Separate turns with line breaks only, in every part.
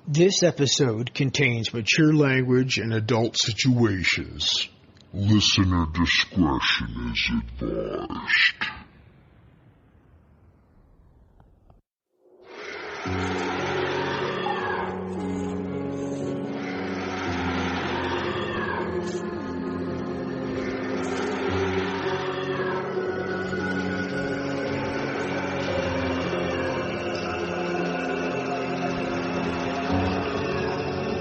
This episode contains mature language and adult situations.
Listener discretion is advised.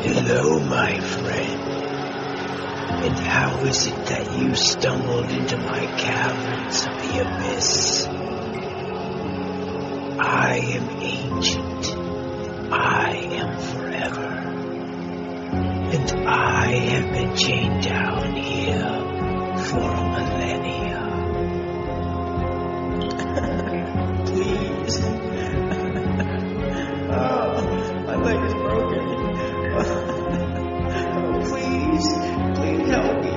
Hello, my friend. And how is it that you stumbled into my caverns of the abyss? I am ancient. I am forever. And I have been chained down here for a millennia. Please. My leg is broken. Please help me.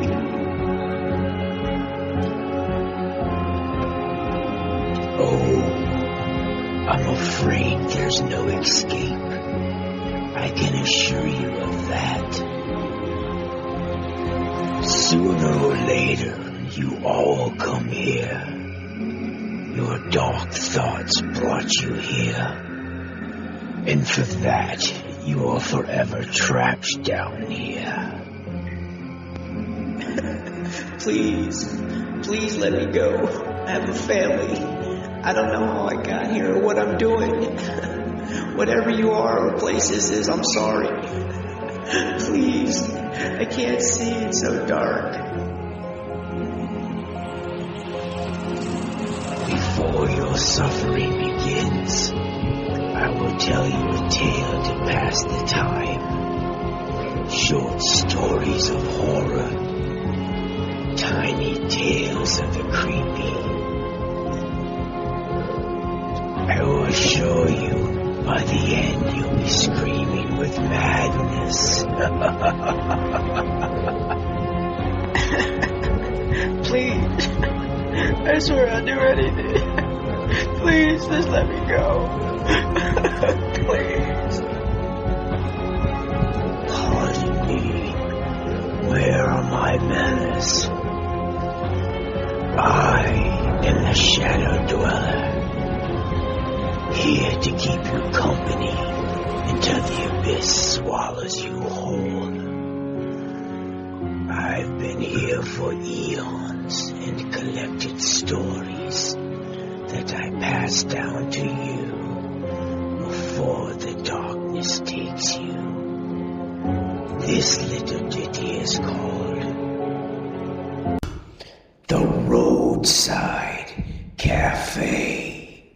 Oh, I'm afraid there's no escape. I can assure you of that. Sooner or later, you all come here. Your dark thoughts brought you here. And for that, you are forever trapped down here. Please let me go. I have a family. I don't know how I got here or what I'm doing. Whatever you are or place this is, I'm sorry. Please, I can't see, it's so dark. Before your suffering begins, I will tell you a tale to pass the time. Short stories of horror. Tiny tales of the creepy. I will assure you, by the end you'll be screaming with madness. Please, I swear I'll do anything. Please, just let me go. Please. Pardon me. Where are my manners? I am the Shadow Dweller, here to keep you company until the abyss swallows you whole. I've been here for eons and collected stories that I pass down to you before the darkness takes you. This little ditty is called The Roadside Cafe.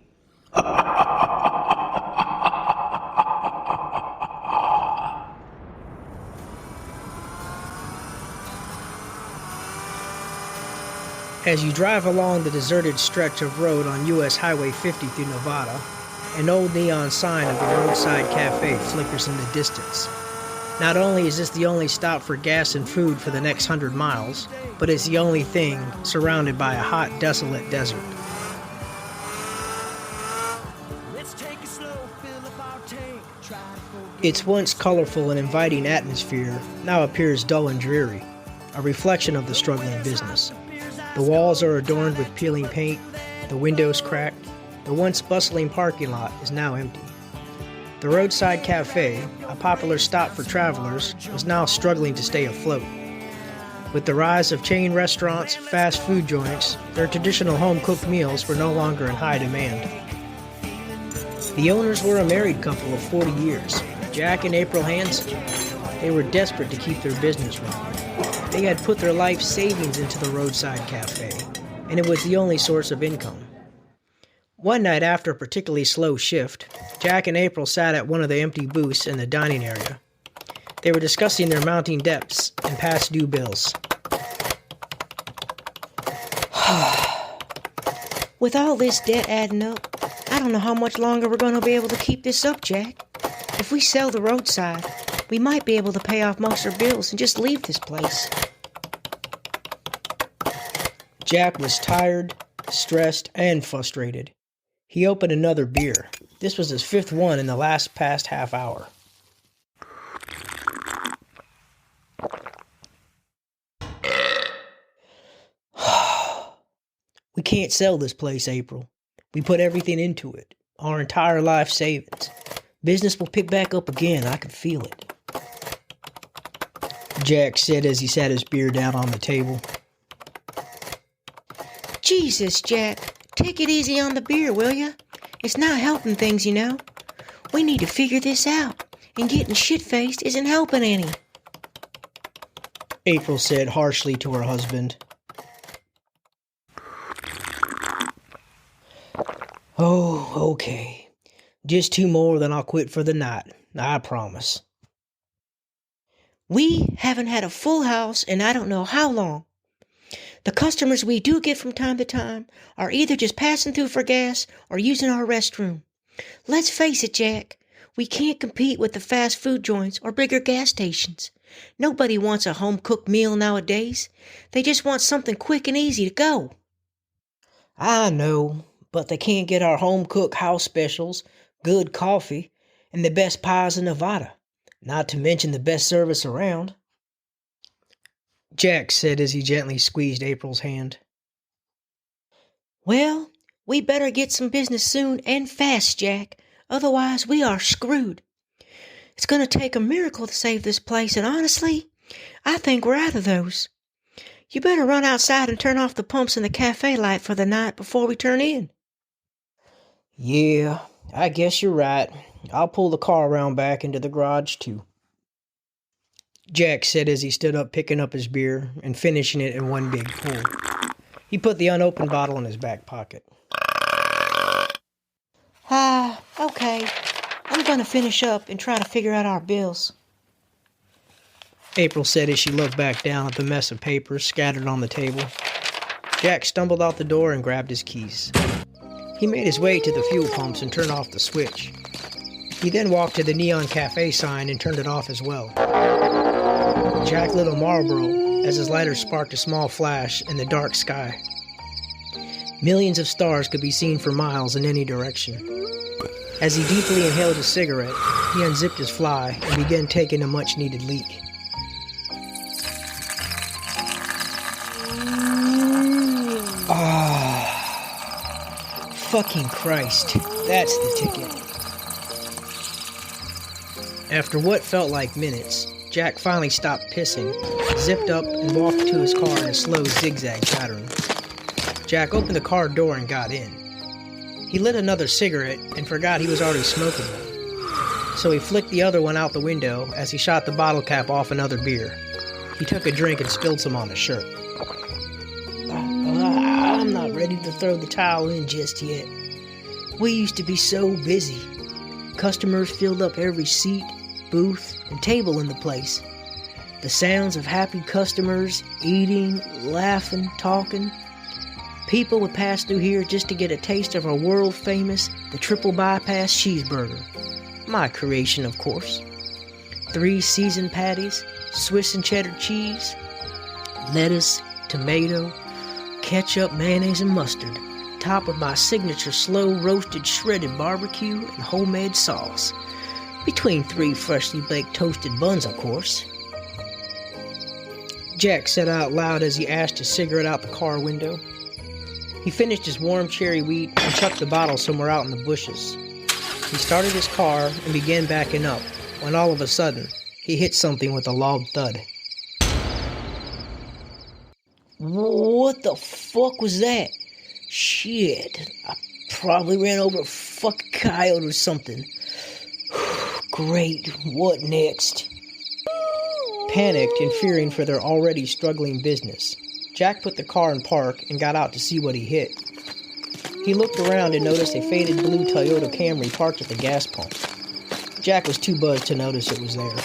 As you drive along the deserted stretch of road on U.S. Highway 50 through Nevada, an old neon sign of the Roadside Cafe flickers in the distance. Not only is this the only stop for gas and food for the next 100 miles, but it's the only thing surrounded by a hot, desolate desert. Its once colorful and inviting atmosphere now appears dull and dreary, a reflection of the struggling business. The walls are adorned with peeling paint, the windows cracked, the once bustling parking lot is now empty. The Roadside Cafe, a popular stop for travelers, is now struggling to stay afloat. With the rise of chain restaurants, fast food joints, their traditional home-cooked meals were no longer in high demand. The owners were a married couple of 40 years, Jack and April Hanson. They were desperate to keep their business running. They had put their life savings into the Roadside Cafe, and it was the only source of income. One night after a particularly slow shift, Jack and April sat at one of the empty booths in the dining area. They were discussing their mounting debts and past due bills.
With all this debt adding up, I don't know how much longer we're going to be able to keep this up, Jack. If we sell the roadside, we might be able to pay off most of our bills and just leave this place.
Jack was tired, stressed, and frustrated. He opened another beer. This was his fifth one in the past half hour. We can't sell this place, April. We put everything into it. Our entire life savings. Business will pick back up again. I can feel it. Jack said as he sat his beer down on the table.
Jesus, Jack. Take it easy on the beer, will ya? It's not helping things, you know. We need to figure this out. And getting shit-faced isn't helping any.
April said harshly to her husband. Oh, okay. Just 2 more, then I'll quit for the night. I promise.
We haven't had a full house in I don't know how long. The customers we do get from time to time are either just passing through for gas or using our restroom. Let's face it, Jack. We can't compete with the fast food joints or bigger gas stations. Nobody wants a home-cooked meal nowadays. They just want something quick and easy to go.
I know, but they can't get our home-cooked house specials, good coffee, and the best pies in Nevada. Not to mention the best service around. Jack said as he gently squeezed April's hand.
Well, we better get some business soon and fast, Jack. Otherwise, we are screwed. It's going to take a miracle to save this place, and honestly, I think we're out of those. You better run outside and turn off the pumps in the cafe light for the night before we turn in.
Yeah, I guess you're right. I'll pull the car around back into the garage, too. Jack said as he stood up picking up his beer and finishing it in one big pull. He put the unopened bottle in his back pocket.
Okay. I'm going to finish up and try to figure out our bills.
April said as she looked back down at the mess of papers scattered on the table. Jack stumbled out the door and grabbed his keys. He made his way to the fuel pumps and turned off the switch. He then walked to the neon cafe sign and turned it off as well. Jack lit a Marlboro as his lighter sparked a small flash in the dark sky. Millions of stars could be seen for miles in any direction. As he deeply inhaled a cigarette, he unzipped his fly and began taking a much-needed leak. Fucking Christ, that's the ticket. After what felt like minutes, Jack finally stopped pissing, zipped up, and walked to his car in a slow zigzag pattern. Jack opened the car door and got in. He lit another cigarette and forgot he was already smoking one. So he flicked the other one out the window as he shot the bottle cap off another beer. He took a drink and spilled some on his shirt. I'm not ready to throw the towel in just yet. We used to be so busy. Customers filled up every seat, booth, and table in the place. The sounds of happy customers, eating, laughing, talking. People would pass through here just to get a taste of our world-famous, the triple bypass cheeseburger. My creation, of course. 3 seasoned patties, Swiss and cheddar cheese, lettuce, tomato, ketchup, mayonnaise, and mustard, topped with my signature slow-roasted shredded barbecue and homemade sauce. Between 3 freshly baked toasted buns, of course. Jack said out loud as he ashed his cigarette out the car window. He finished his warm cherry wheat and chucked the bottle somewhere out in the bushes. He started his car and began backing up, when all of a sudden, he hit something with a loud thud. What the fuck was that? Shit, I probably ran over a fucking coyote or something. Great, what next? Panicked and fearing for their already struggling business, Jack put the car in park and got out to see what he hit. He looked around and noticed a faded blue Toyota Camry parked at the gas pump. Jack was too buzzed to notice it was there.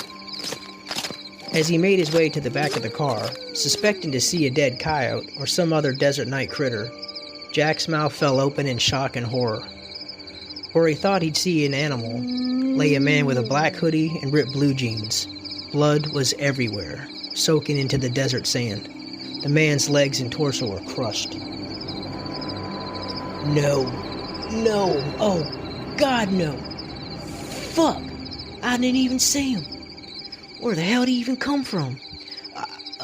As he made his way to the back of the car, suspecting to see a dead coyote or some other desert night critter, Jack's mouth fell open in shock and horror. Where he thought he'd see an animal, lay a man with a black hoodie and ripped blue jeans. Blood was everywhere, soaking into the desert sand. The man's legs and torso were crushed. No, oh God no. Fuck, I didn't even see him. Where the hell did he even come from?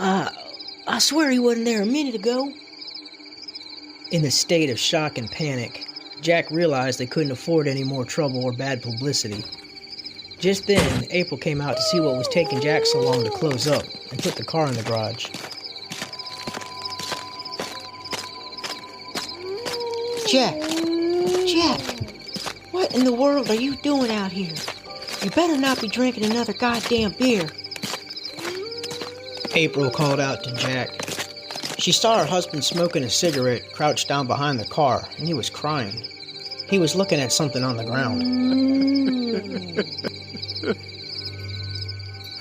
I swear he wasn't there a minute ago.
In a state of shock and panic, Jack realized they couldn't afford any more trouble or bad publicity. Just then, April came out to see what was taking Jack so long to close up and put the car in the garage.
Jack, what in the world are you doing out here? You better not be drinking another goddamn beer.
April called out to Jack. She saw her husband smoking a cigarette crouched down behind the car, and he was crying. He was looking at something on the ground.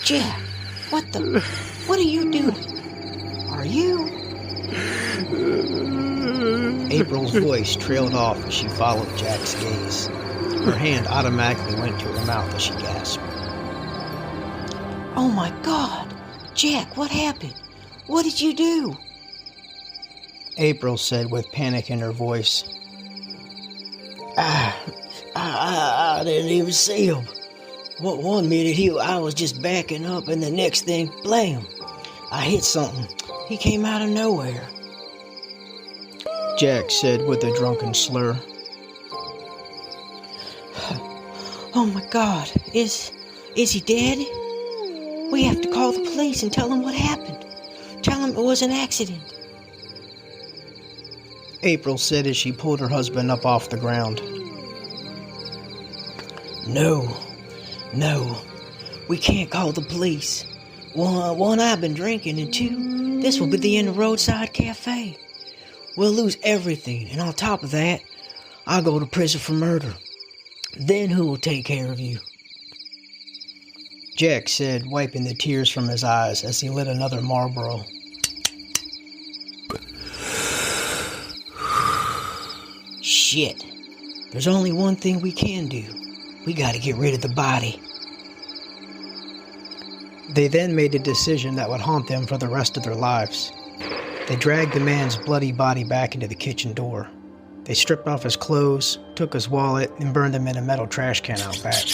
Jack, what are you doing? Are you?
April's voice trailed off as she followed Jack's gaze. Her hand automatically went to her mouth as she gasped.
Oh my God! Jack, what happened? What did you do?
April said with panic in her voice. I didn't even see him. One minute I was just backing up, and the next thing, blam! I hit something. He came out of nowhere. Jack said with a drunken slur.
Oh my God, is he dead? We have to call the police and tell them what happened. Tell them it was an accident.
April said as she pulled her husband up off the ground. No, we can't call the police. One, I've been drinking, and two, this will be the end of Roadside Cafe. We'll lose everything, and on top of that, I'll go to prison for murder. Then who will take care of you? Jack said, wiping the tears from his eyes as he lit another Marlboro. Shit. There's only one thing we can do. We gotta get rid of the body. They then made a decision that would haunt them for the rest of their lives. They dragged the man's bloody body back into the kitchen door. They stripped off his clothes, took his wallet, and burned them in a metal trash can out back.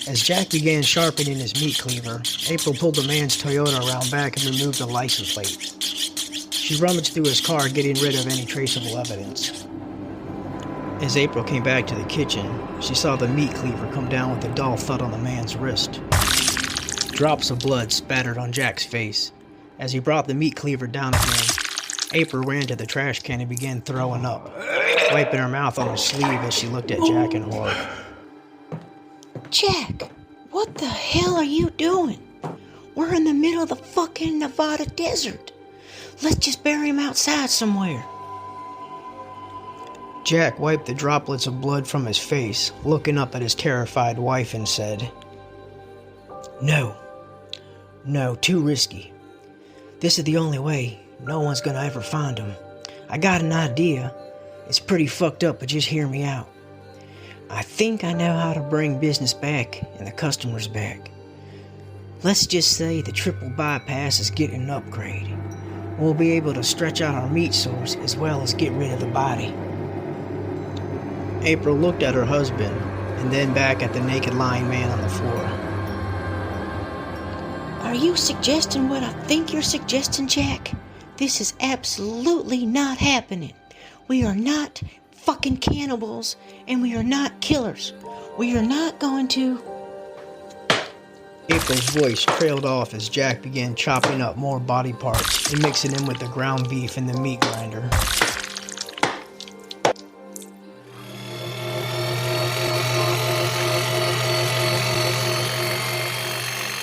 As Jack began sharpening his meat cleaver, April pulled the man's Toyota around back and removed the license plate. She rummaged through his car, getting rid of any traceable evidence. As April came back to the kitchen, she saw the meat cleaver come down with a dull thud on the man's wrist. Drops of blood spattered on Jack's face. As he brought the meat cleaver down again, April ran to the trash can and began throwing up, wiping her mouth on her sleeve as she looked at Jack in horror.
Jack, what the hell are you doing? We're in the middle of the fucking Nevada desert. Let's just bury him outside somewhere.
Jack wiped the droplets of blood from his face, looking up at his terrified wife and said, No, too risky. This is the only way. No one's gonna ever find him. I got an idea. It's pretty fucked up, but just hear me out. I think I know how to bring business back and the customers back. Let's just say the triple bypass is getting an upgrade. We'll be able to stretch out our meat source as well as get rid of the body. April looked at her husband and then back at the naked lying man on the floor.
Are you suggesting what I think you're suggesting, Jack? This is absolutely not happening. We are not fucking cannibals, and we are not killers. We are not going to...
April's voice trailed off as Jack began chopping up more body parts and mixing them with the ground beef in the meat grinder.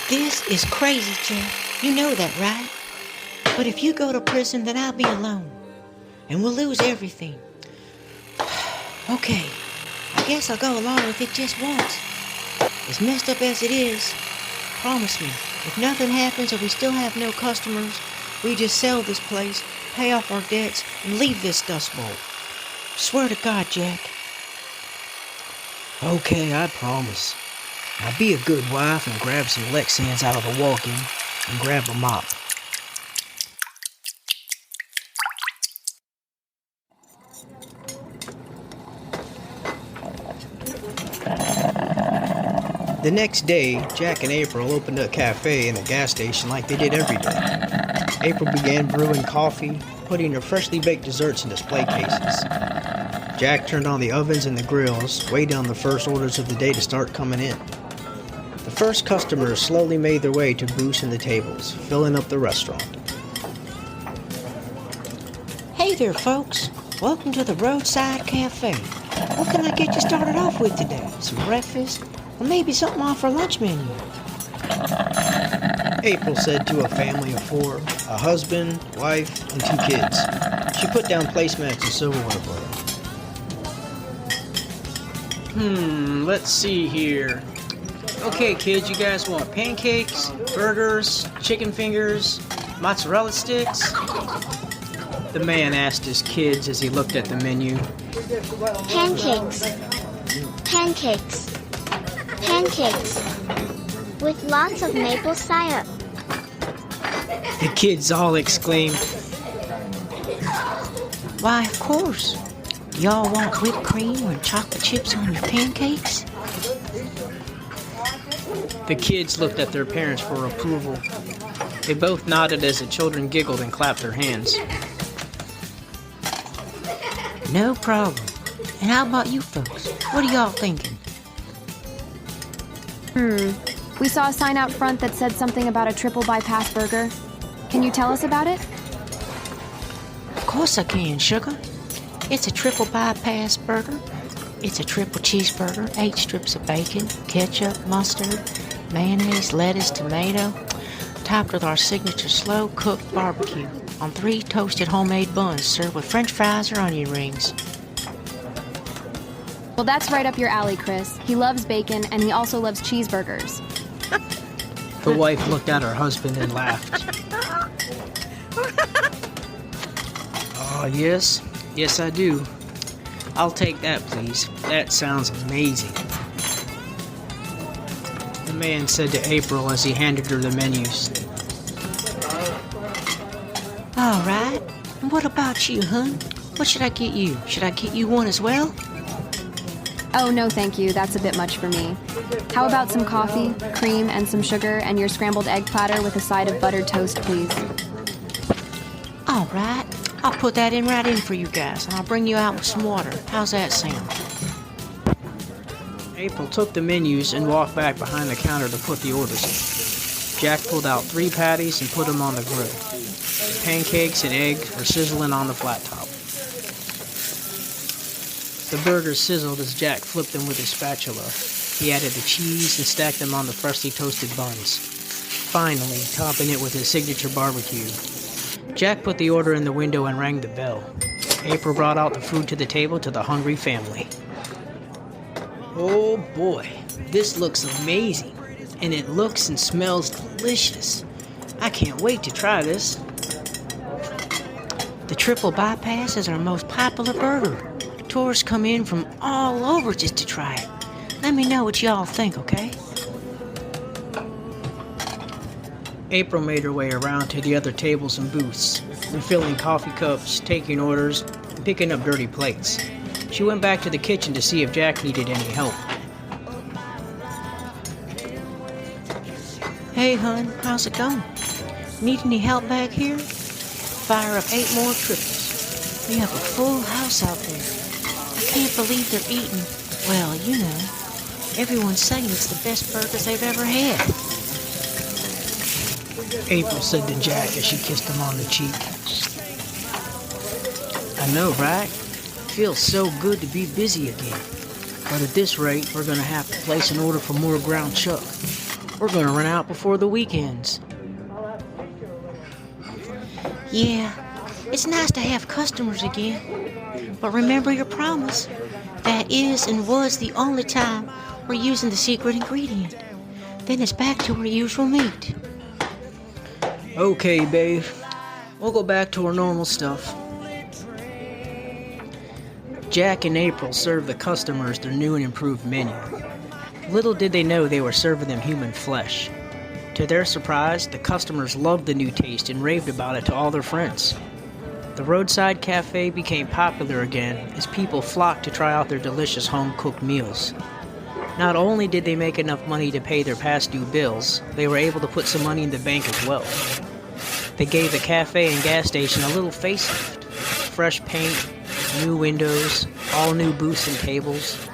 This is crazy, Jack. You know that, right? But if you go to prison, then I'll be alone. And we'll lose everything. Okay, I guess I'll go along with it just once. As messed up as it is, promise me, if nothing happens or we still have no customers, we just sell this place, pay off our debts, and leave this Dust Bowl. Swear to God, Jack.
Okay, I promise. Now be a good wife and grab some Lexans out of the walk-in and grab a mop. The next day, Jack and April opened a cafe and a gas station like they did every day. April began brewing coffee, putting her freshly baked desserts in display cases. Jack turned on the ovens and the grills, waiting on the first orders of the day to start coming in. The first customers slowly made their way to booths and the tables, filling up the restaurant.
Hey there, folks. Welcome to the Roadside Cafe. What can I get you started off with today? Some breakfast? Or maybe something off our lunch menu?
April said to a family of 4, a husband, wife, and 2 kids. She put down placemats and silverware for them.
Let's see here. Okay, kids, you guys want pancakes, burgers, chicken fingers, mozzarella sticks? The man asked his kids as he looked at the menu.
Pancakes. Pancakes. Pancakes. With lots of maple syrup.
The kids all exclaimed,
Why, of course. Y'all want whipped cream or chocolate chips on your pancakes?
The kids looked at their parents for approval. They both nodded as the children giggled and clapped their hands.
No problem. And how about you folks? What are y'all thinking?
We saw a sign out front that said something about a triple bypass burger. Can you tell us about it?
Of course I can, sugar. It's a triple bypass burger. It's a triple cheeseburger, 8 strips of bacon, ketchup, mustard, mayonnaise, lettuce, tomato, topped with our signature slow-cooked barbecue on 3 toasted homemade buns served with french fries or onion rings.
Well, that's right up your alley, Chris. He loves bacon, and he also loves cheeseburgers.
The wife looked at her husband and laughed. Oh, yes. Yes, I do. I'll take that, please. That sounds amazing. The man said to April as he handed her the menus.
All right. And what about you, hun? What should I get you? Should I get you one as well?
Oh, no thank you. That's a bit much for me. How about some coffee, cream, and some sugar, and your scrambled egg platter with a side of buttered toast, please?
All right. I'll put that right in for you guys, and I'll bring you out with some water. How's that sound?
April took the menus and walked back behind the counter to put the orders in. Jack pulled out 3 patties and put them on the grill. The pancakes and eggs were sizzling on the flat top. The burgers sizzled as Jack flipped them with his spatula. He added the cheese and stacked them on the freshly toasted buns, finally topping it with his signature barbecue. Jack put the order in the window and rang the bell. April brought out the food to the table to the hungry family. Oh boy, this looks amazing, and it looks and smells delicious. I can't wait to try this.
The triple bypass is our most popular burger. Tourists come in from all over just to try it. Let me know what y'all think, okay?
April made her way around to the other tables and booths, refilling coffee cups, taking orders, and picking up dirty plates. She went back to the kitchen to see if Jack needed any help.
Hey, hun, how's it going? Need any help back here? Fire up 8 more triples. We have a full house out there. I can't believe they're eating, well, you know. Everyone's saying it's the best burgers they've ever had.
April said to Jack as she kissed him on the cheek. I know, right? Feels so good to be busy again. But at this rate, we're going to have to place an order for more ground chuck. We're going to run out before the weekends.
Yeah, it's nice to have customers again. But remember your promise. That is and was the only time we're using the secret ingredient. Then it's back to our usual meat.
Okay, babe. We'll go back to our normal stuff. Jack and April served the customers their new and improved menu. Little did they know they were serving them human flesh. To their surprise, the customers loved the new taste and raved about it to all their friends. The Roadside Cafe became popular again as people flocked to try out their delicious home-cooked meals. Not only did they make enough money to pay their past due bills, they were able to put some money in the bank as well. They gave the cafe and gas station a little facelift. Fresh paint, new windows, all new booths and tables,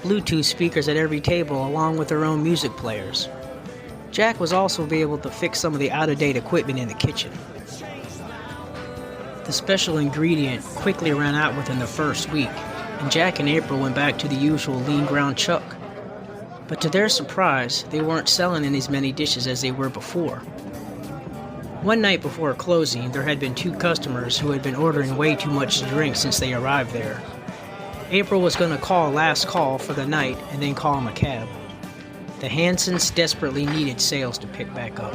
Bluetooth speakers at every table along with their own music players. Jack was also able to fix some of the out-of-date equipment in the kitchen. The special ingredient quickly ran out within the first week, and Jack and April went back to the usual lean ground chuck. But to their surprise, they weren't selling in as many dishes as they were before. One night before closing, there had been 2 customers who had been ordering way too much to drink since they arrived there. April was going to call last call for the night and then call him a cab. The Hansons desperately needed sales to pick back up.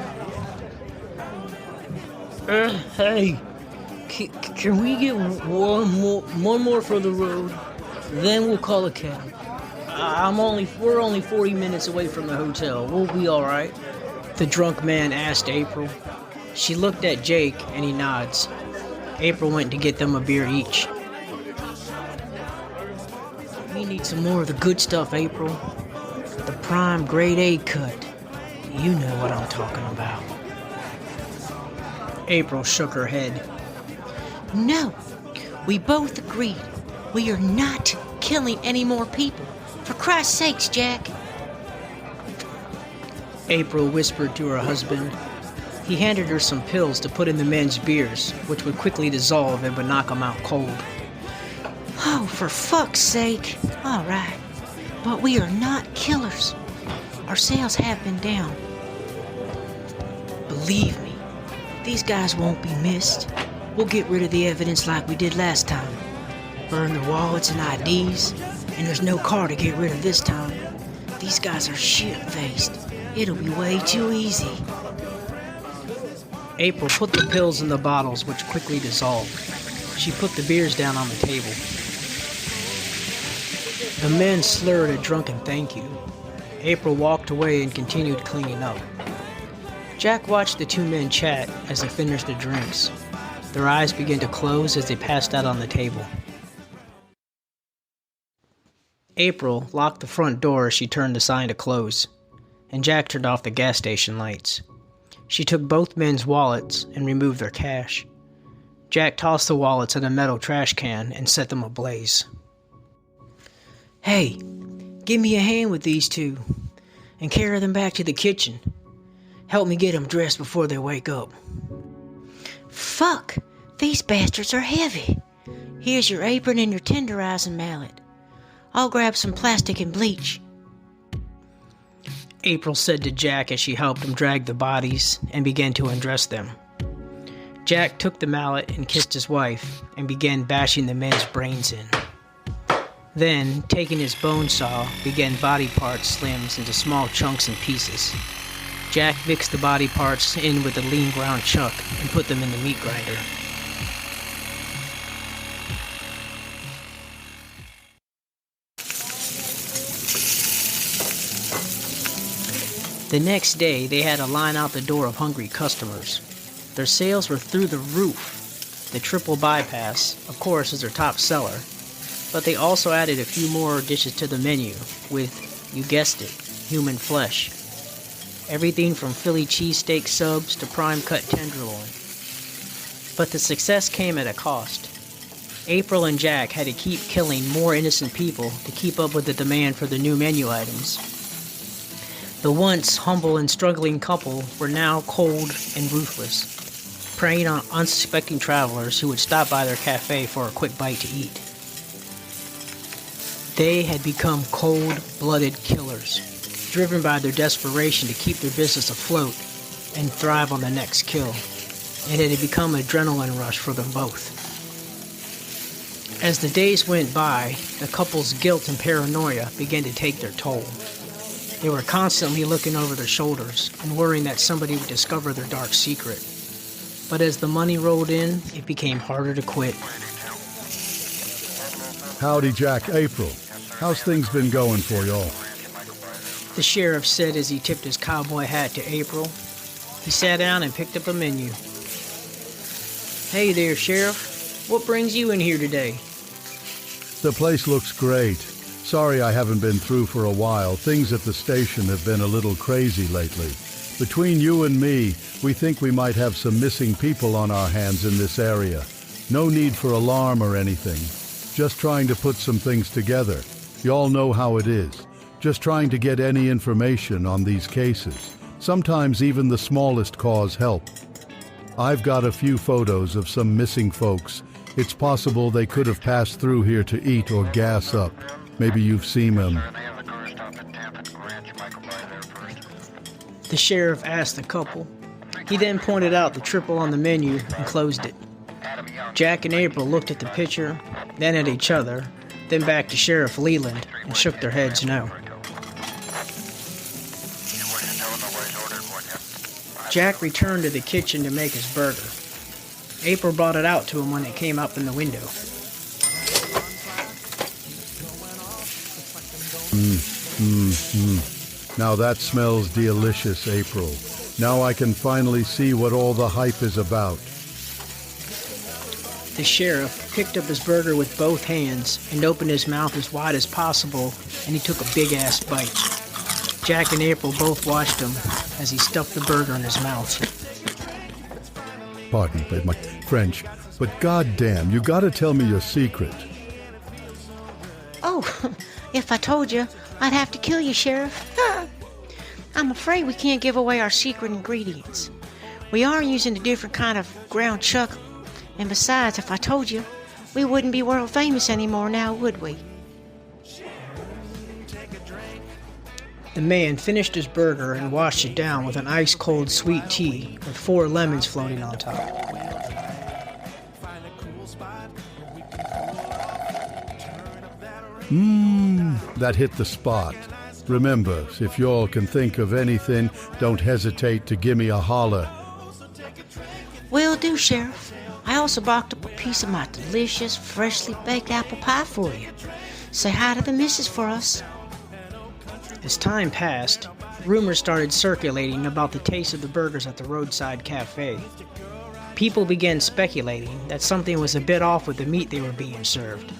Hey, can we get one more for the road? Then we'll call a cab. We're only 40 minutes away from the hotel. We'll be all right.
The drunk man asked April. She looked at Jake and he nods. April went to get them a beer each.
We need some more of the good stuff, April. The prime grade A cut. You know what I'm talking about.
April shook her head.
No, we both agreed. We are not killing any more people. For Christ's sakes, Jack.
April whispered to her husband. He handed her some pills to put in the men's beers, which would quickly dissolve and would knock them out cold.
Oh, for fuck's sake. All right. But we are not killers. Our sales have been down. Believe me, these guys won't be missed. We'll get rid of the evidence like we did last time. Burn their wallets and IDs, and there's no car to get rid of this time. These guys are shit-faced. It'll be way too easy.
April put the pills in the bottles, which quickly dissolved. She put the beers down on the table. The men slurred a drunken thank you. April walked away and continued cleaning up. Jack watched the 2 men chat as they finished their drinks. Their eyes began to close as they passed out on the table. April locked the front door as she turned the sign to close, and Jack turned off the gas station lights. She took both men's wallets and removed their cash. Jack tossed the wallets in a metal trash can and set them ablaze.
Hey, give me a hand with these 2 and carry them back to the kitchen. Help me get them dressed before they wake up.
Fuck! These bastards are heavy. Here's your apron and your tenderizing mallet. I'll grab some plastic and bleach.
April said to Jack as she helped him drag the bodies and began to undress them. Jack took the mallet and kissed his wife and began bashing the men's brains in. Then, taking his bone saw, began body parts slims into small chunks and pieces. Jack mixed the body parts in with a lean ground chuck and put them in the meat grinder. The next day, they had a line out the door of hungry customers. Their sales were through the roof. The triple bypass, of course, is their top seller, but they also added a few more dishes to the menu with, you guessed it, human flesh. Everything from Philly cheesesteak subs to prime cut tenderloin. But the success came at a cost. April and Jack had to keep killing more innocent people to keep up with the demand for the new menu items. The once humble and struggling couple were now cold and ruthless, preying on unsuspecting travelers who would stop by their cafe for a quick bite to eat. They had become cold-blooded killers, driven by their desperation to keep their business afloat and thrive on the next kill, and it had become an adrenaline rush for them both. As the days went by, the couple's guilt and paranoia began to take their toll. They were constantly looking over their shoulders and worrying that somebody would discover their dark secret. But as the money rolled in, it became harder to quit.
Howdy, Jack. April. How's things been going for y'all?
The sheriff said as he tipped his cowboy hat to April. He sat down and picked up a menu. Hey there, Sheriff. What brings you in here today?
The place looks great. Sorry I haven't been through for a while. Things at the station have been a little crazy lately. Between you and me, we think we might have some missing people on our hands in this area. No need for alarm or anything. Just trying to put some things together. Y'all know how it is. Just trying to get any information on these cases. Sometimes even the smallest cause help. I've got a few photos of some missing folks. It's possible they could have passed through here to eat or gas up. Maybe you've seen them.
The sheriff asked the couple. He then pointed out the triple on the menu and closed it. Jack and April looked at the picture, then at each other, then back to Sheriff Leland and shook their heads no. Jack returned to the kitchen to make his burger. April brought it out to him when it came up in the window.
Now that smells delicious, April. Now I can finally see what all the hype is about.
The sheriff picked up his burger with both hands and opened his mouth as wide as possible, and he took a big-ass bite. Jack and April both watched him as he stuffed the burger in his mouth.
Pardon my French, but goddamn, you gotta tell me your secret.
Oh, if I told you, I'd have to kill you, Sheriff. I'm afraid we can't give away our secret ingredients. We are using a different kind of ground chuck, and besides, if I told you, we wouldn't be world famous anymore now, would we?
The man finished his burger and washed it down with an ice-cold sweet tea with 4 lemons floating on top.
That hit the spot. Remember, if y'all can think of anything, don't hesitate to give me a holler.
Will do, Sheriff. I also baked up a piece of my delicious, freshly baked apple pie for you. Say hi to the missus for us.
As time passed, rumors started circulating about the taste of the burgers at the Roadside Cafe. People began speculating that something was a bit off with the meat they were being served.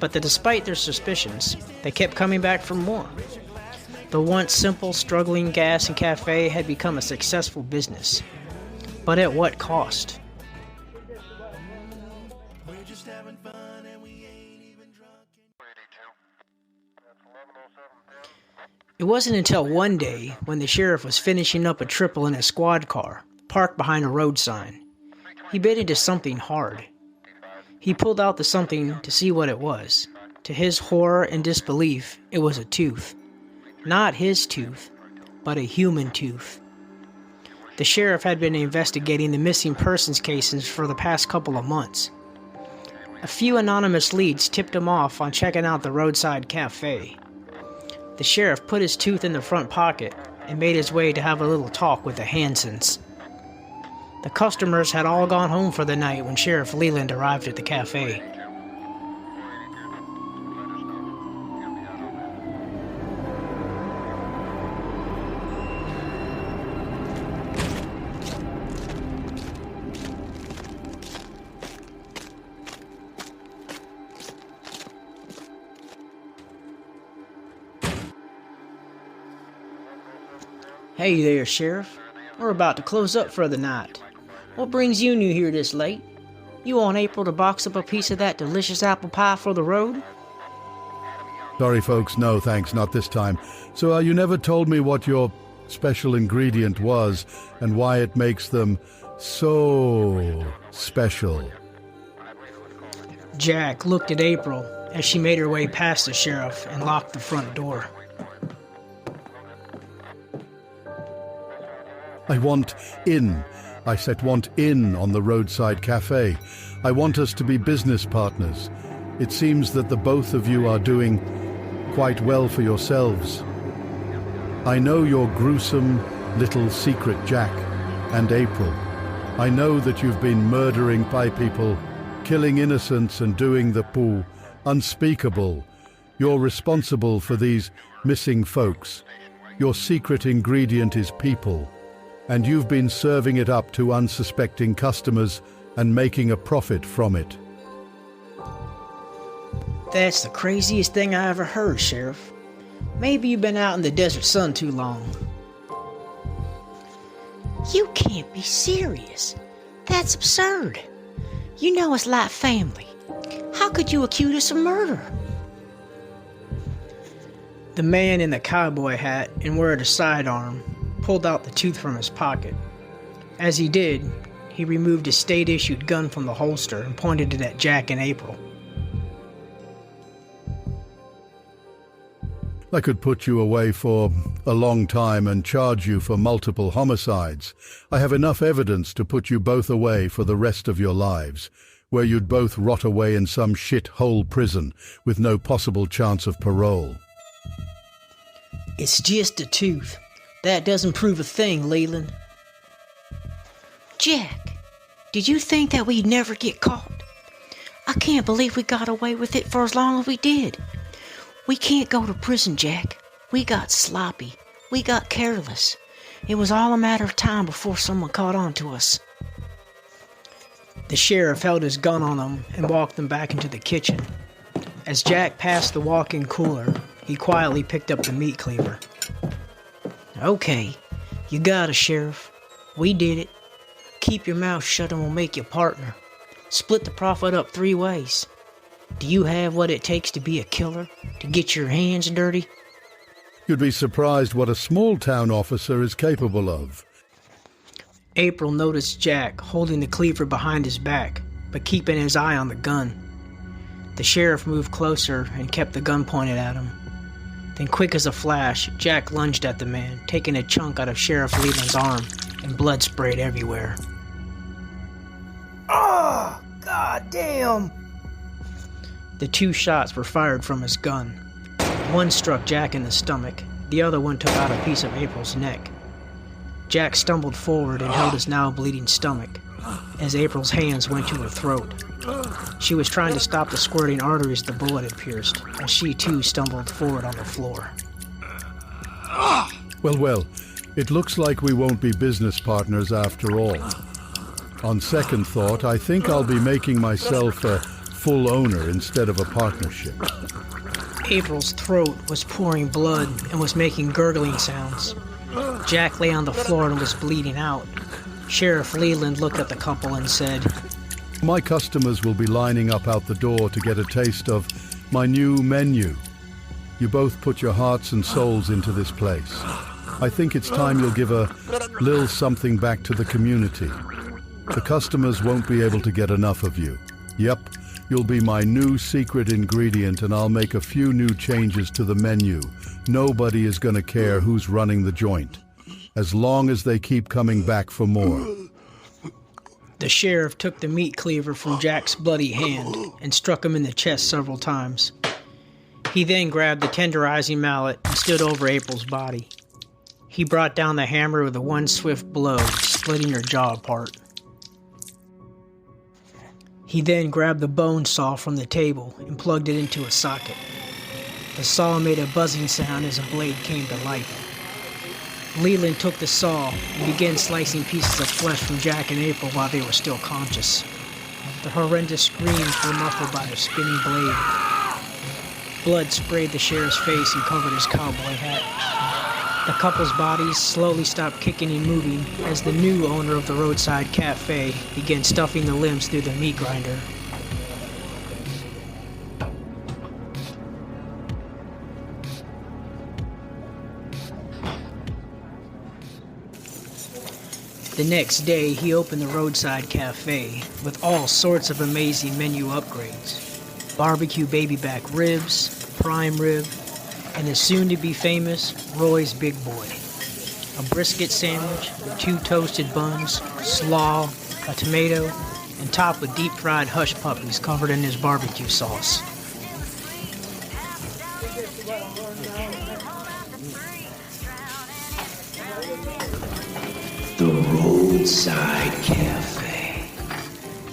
But despite their suspicions, they kept coming back for more. The once simple, struggling gas and cafe had become a successful business. But at what cost? It wasn't until one day, when the sheriff was finishing up a triple in a squad car, parked behind a road sign. He bit into something hard. He pulled out the something to see what it was. To his horror and disbelief, it was a tooth. Not his tooth, but a human tooth. The sheriff had been investigating the missing persons cases for the past couple of months. A few anonymous leads tipped him off on checking out the Roadside Cafe. The sheriff put his tooth in the front pocket and made his way to have a little talk with the Hansons. The customers had all gone home for the night when Sheriff Leland arrived at the cafe. Hey there, Sheriff. We're about to close up for the night. What brings you new here this late? You want April to box up a piece of that delicious apple pie for the road?
Sorry, folks, no thanks, not this time. So you never told me what your special ingredient was and why it makes them so special.
Jack looked at April as she made her way past the sheriff and locked the front door.
I want in. I said want in on the Roadside Cafe. I want us to be business partners. It seems that the both of you are doing quite well for yourselves. I know your gruesome little secret, Jack and April. I know that you've been murdering by people, killing innocents and doing the poo unspeakable. You're responsible for these missing folks. Your secret ingredient is people. And you've been serving it up to unsuspecting customers and making a profit from it.
That's the craziest thing I ever heard, Sheriff. Maybe you've been out in the desert sun too long.
You can't be serious. That's absurd. You know us like family. How could you accuse us of murder?
The man in the cowboy hat and wearing a sidearm pulled out the tooth from his pocket. As he did, he removed a state-issued gun from the holster and pointed it at Jack and April.
I could put you away for a long time and charge you for multiple homicides. I have enough evidence to put you both away for the rest of your lives, where you'd both rot away in some shit-hole prison with no possible chance of parole.
It's just a tooth. That doesn't prove a thing, Leland.
Jack, did you think that we'd never get caught? I can't believe we got away with it for as long as we did. We can't go to prison, Jack. We got sloppy. We got careless. It was all a matter of time before someone caught on to us.
The sheriff held his gun on them and walked them back into the kitchen. As Jack passed the walk-in cooler, he quietly picked up the meat cleaver. Okay, you got us, Sheriff. We did it. Keep your mouth shut and we'll make you partner. Split the profit up 3 ways. Do you have what it takes to be a killer? To get your hands dirty?
You'd be surprised what a small-town officer is capable of.
April noticed Jack holding the cleaver behind his back, but keeping his eye on the gun. The sheriff moved closer and kept the gun pointed at him. Then quick as a flash, Jack lunged at the man, taking a chunk out of Sheriff Leland's arm, and blood sprayed everywhere.
Oh, goddamn!
The 2 shots were fired from his gun. One struck Jack in the stomach, the other one took out a piece of April's neck. Jack stumbled forward and held his now bleeding stomach, as April's hands went to her throat. She was trying to stop the squirting arteries the bullet had pierced, as she too stumbled forward on the floor.
Well, it looks like we won't be business partners after all. On second thought, I think I'll be making myself a full owner instead of a partnership.
April's throat was pouring blood and was making gurgling sounds. Jack lay on the floor and was bleeding out. Sheriff Leland looked at the couple and said,
My customers will be lining up out the door to get a taste of my new menu. You both put your hearts and souls into this place. I think it's time you'll give a little something back to the community. The customers won't be able to get enough of you. Yep, you'll be my new secret ingredient, and I'll make a few new changes to the menu. Nobody is going to care who's running the joint, as long as they keep coming back for more.
The sheriff took the meat cleaver from Jack's bloody hand and struck him in the chest several times. He then grabbed the tenderizing mallet and stood over April's body. He brought down the hammer with a one swift blow, splitting her jaw apart. He then grabbed the bone saw from the table and plugged it into a socket. The saw made a buzzing sound as a blade came to life. Leland took the saw and began slicing pieces of flesh from Jack and April while they were still conscious. The horrendous screams were muffled by the spinning blade. Blood sprayed the sheriff's face and covered his cowboy hat. The couple's bodies slowly stopped kicking and moving as the new owner of the Roadside Cafe began stuffing the limbs through the meat grinder. The next day, he opened the Roadside Cafe with all sorts of amazing menu upgrades. Barbecue baby back ribs, prime rib, and the soon-to-be famous Roy's Big Boy. A brisket sandwich with 2 toasted buns, slaw, a tomato, and topped with deep-fried hush puppies covered in his barbecue sauce.
The Roadside Cafe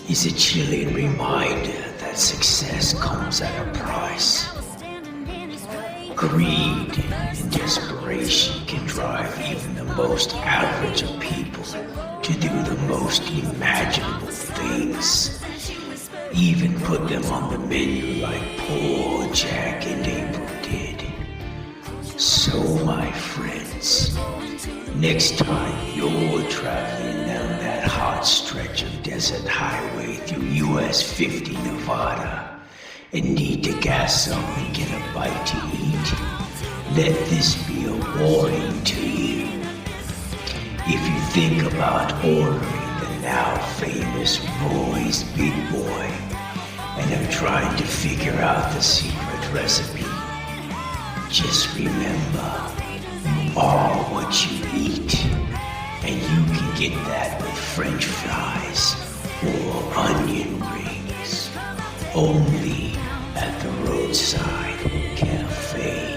is a chilling reminder that success comes at a price. Greed and desperation can drive even the most average of people to do the most imaginable things. Even put them on the menu like poor Jack and April did. So, my friends, next time you're traveling down that hot stretch of desert highway through US 50 Nevada and need to gas up and get a bite to eat, let this be a warning to you. If you think about ordering the now famous Roy's Big Boy and are trying to figure out the secret recipe, just remember, you are what you eat, and you can get that with French fries or onion rings, only at the Roadside Cafe.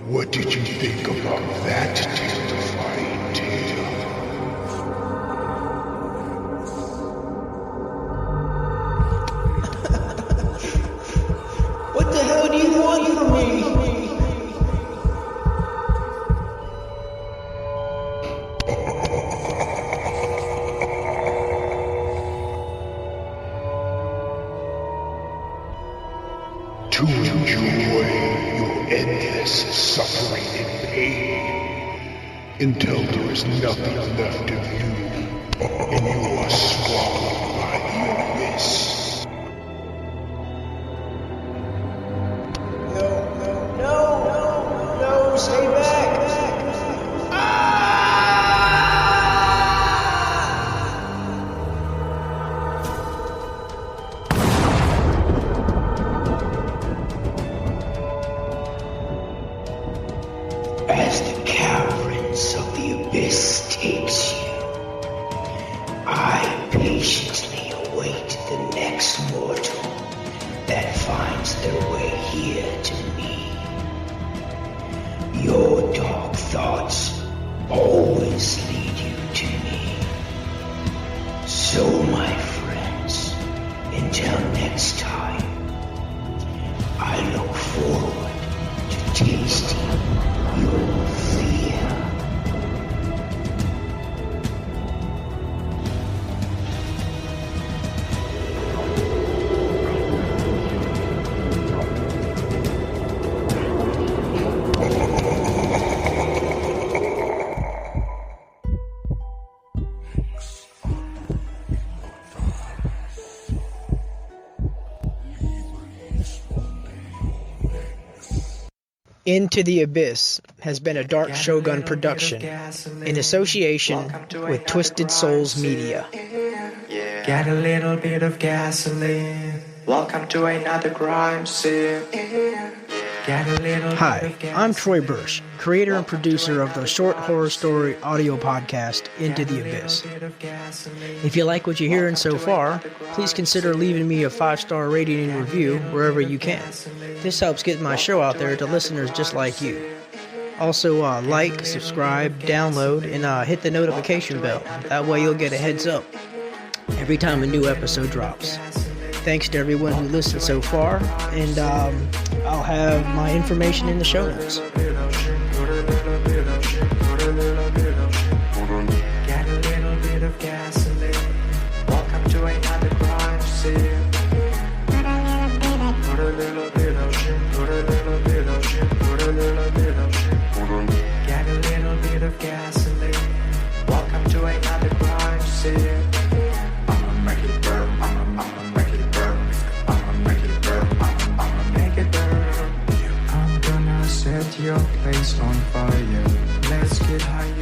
What did you think about that terrifying tale?
What the hell do you want from me?
To enjoy your endless suffering and pain until there is nothing left of you and you are swallowed by the abyss.
No, stay back. As the caverns of the abyss takes you, I patiently await the next mortal that finds their way here to me. Your dark thoughts always lead you to me. So, my friends, until next time, I look forward to tasting your fear.
Into the Abyss has been a Darkshogun production in association with Twisted Souls Media.
Get a little bit of gasoline. Welcome to another crime scene.
Hi, I'm Troy Bursch, creator and producer of the short horror story audio podcast Into the Abyss. If you like what you're hearing so far, please consider leaving me a 5-star rating and review wherever you can. This helps get my show out there to listeners just like you. Also, like, subscribe, download, and hit the notification bell. That way you'll get a heads up every time a new episode drops. Thanks to everyone who listened so far, and I'll have my information in the show notes.
Get a little bit of gasoline. Welcome to another crime scene. Put a little bit of shit. Put a little bit of shit. Put a little bit of shit. Get a little bit of gasoline. Welcome to another crime scene. I'ma make it burn. I'ma make it burn. I'ma make it burn. I'ma make it burn. I'm gonna set your place on fire. Let's get high.